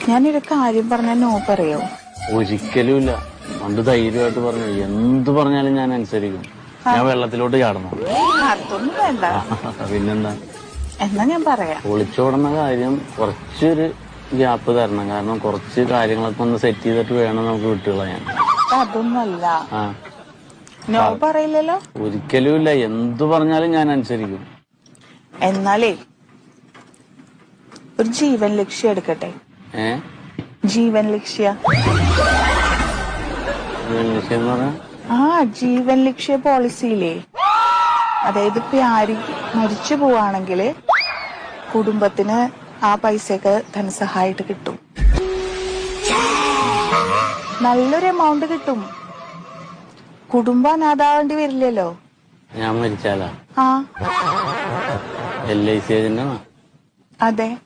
ഞാനൊരു കാര്യം പറഞ്ഞാൽ നോ പറയോ? ഒരിക്കലും ഇല്ല. പണ്ട് ധൈര്യമായിട്ട് പറഞ്ഞു എന്ത് പറഞ്ഞാലും ഞാൻ അനുസരിക്കും. ഞാൻ വെള്ളത്തിലോട്ട് ചാടണം. അതൊന്നും വേണ്ട. പിന്നെന്താ? എന്നാ ഞാൻ പറയാം. ഒളിച്ചോടുന്ന കാര്യം കുറച്ചൊരു ഗ്യാപ്പ് തരണം. കാരണം കുറച്ച് കാര്യങ്ങളൊക്കെ ഒന്ന് സെറ്റ് ചെയ്തിട്ട് വേണം നമുക്ക് വിട്ടുകളയാൻ. അതൊന്നല്ല. നോ പറയില്ലല്ലോ? ഒരിക്കലും ഇല്ല. എന്തു പറഞ്ഞാലും ഞാൻ അനുസരിക്കും. എന്നാലേ ഒരു ജീവൻ ലക്ഷ്യം എടുക്കട്ടെ. ജീവൻ ലക്ഷ്യ ജീവൻ ലക്ഷ്യ പോളിസിയില്ലേ? അതായത് ഇപ്പൊ ആര് മരിച്ചു പോവാണെങ്കില് കുടുംബത്തിന് ആ പൈസയൊക്കെ ധനസഹായിട്ട് കിട്ടും. നല്ലൊരു എമൗണ്ട് കിട്ടും. കുടുംബം അനാഥാവേണ്ടി വരില്ലല്ലോ. ഞാൻ മരിച്ചാലാ? ആ LIC ഏജന്റാണോ? അതെ.